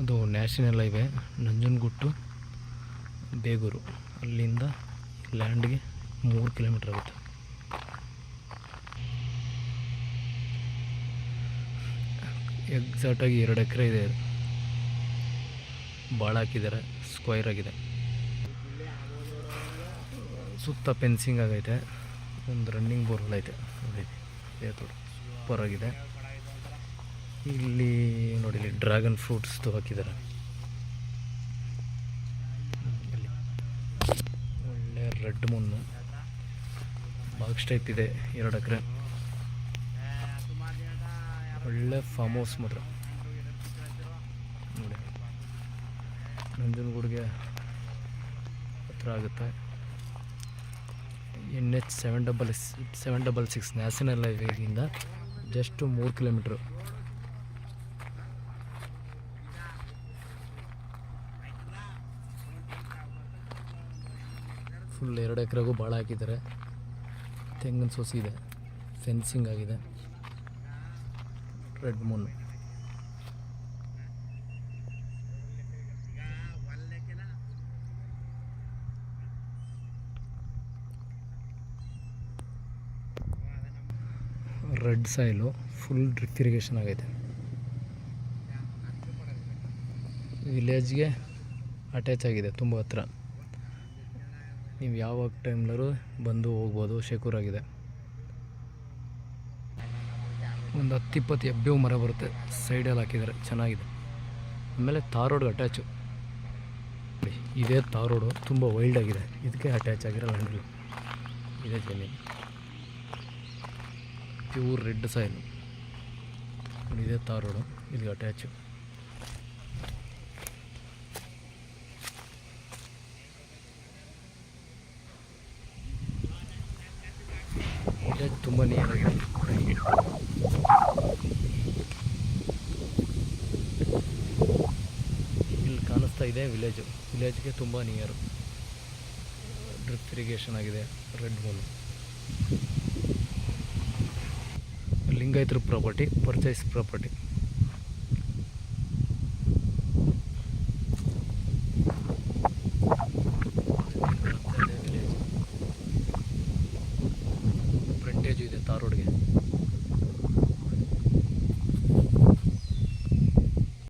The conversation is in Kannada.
ಅದು ನ್ಯಾಷನಲ್ ಹೈವೇ ನಂಜನಗೂಡು ಬೇಗೂರು, ಅಲ್ಲಿಂದ ಲ್ಯಾಂಡ್ಗೆ 3 ಕಿಲೋಮೀಟ್ರ್ ಆಗುತ್ತೆ. ಎಕ್ಸಾಕ್ಟಾಗಿ 2 ಎಕರೆ ಇದೆ. ಭಾಳ ಹಾಕಿದ್ದಾರೆ, ಸ್ಕ್ವೈರ್ ಆಗಿದೆ. ಸುತ್ತ ಫೆನ್ಸಿಂಗ್ ಆಗೈತೆ. ಒಂದು ರನ್ನಿಂಗ್ ಬೋರ್ವೆಲ್ ಐತೆ ನೋಡಿ, ಸೂಪರ್ ಆಗಿದೆ. ಇಲ್ಲಿ ನೋಡಿ, ಇಲ್ಲಿ ಡ್ರ್ಯಾಗನ್ ಫ್ರೂಟ್ಸ್ದು ಹಾಕಿದ್ದಾರೆ. ಒಳ್ಳೆ ರೆಡ್ ಮೂನು ಬಾಕ್ಸ್ ಟೈಪ್ ಇದೆ. 2 ಎಕರೆ ಒಳ್ಳೆ ಫಾರ್ಮ್ ಹೌಸ್ ಮಾತ್ರ ನೋಡಿ. ನಂಜನಗೂಡಿಗೆ ಹತ್ರ ಆಗುತ್ತೆ. NH 766 ನ್ಯಾಷನಲ್ ಹೈವೇಗಿಂದ ಜಸ್ಟ್ 3 ಕಿಲೋಮೀಟ್ರು. ಫುಲ್ 2 ಎಕರೆಗೂ ಭಾಳ ಹಾಕಿದ್ದಾರೆ. ತೆಂಗಿನ ಸೊಸಿ ಇದೆ, ಫೆನ್ಸಿಂಗ್ ಆಗಿದೆ. Red moon red soil, full drip irrigation ಆಗೈತೆ. ವಿಲೇಜ್ಗೆ ಅಟ್ಯಾಚ್ ಆಗಿದೆ, ತುಂಬ ಹತ್ರ. ನೀವು ಯಾವಾಗ ಟೈಮ್ಲಾರು ಬಂದು ಹೋಗ್ಬೋದು. ಸೆಕ್ಯೂರ್ ಆಗಿದೆ. ಒಂದು 10-20 ಹೆಬ್ಬೇವು ಮರ ಬರುತ್ತೆ, ಸೈಡಲ್ಲಿ ಹಾಕಿದ್ದಾರೆ, ಚೆನ್ನಾಗಿದೆ. ಆಮೇಲೆ ತಾರ್ ರೋಡ್ಗೆ ಅಟ್ಯಾಚು. ಇದೇ ತಾರ್ ರೋಡು, ತುಂಬ ವೈಲ್ಡ್ ಆಗಿದೆ. ಇದಕ್ಕೆ ಅಟ್ಯಾಚ್ ಆಗಿರೋ ಲ್ಯಾಂಡ್ ಇದೇ ಜಮೀನು. Pure red soil. ಇದೇ ತಾರ್ ರೋಡು, ಇಲ್ಲಿಗೆ ಅಟ್ಯಾಚು. ವಿಲೇಜ್ ತುಂಬ ನಿಯರಾಗಿದೆ. ಇಲ್ಲಿ ಕಾಣಿಸ್ತಾ ಇದೆ ವಿಲೇಜ್ಗೆ ತುಂಬ ನಿಯರು. ಡ್ರಿಪ್ ಇರಿಗೇಷನ್ ಆಗಿದೆ. ರೆಡ್ ಮೂನ್ ಲಿಂಗಾಯತರ ಪ್ರಾಪರ್ಟಿ, ಪರ್ಚೇಸ್ ಪ್ರಾಪರ್ಟಿ.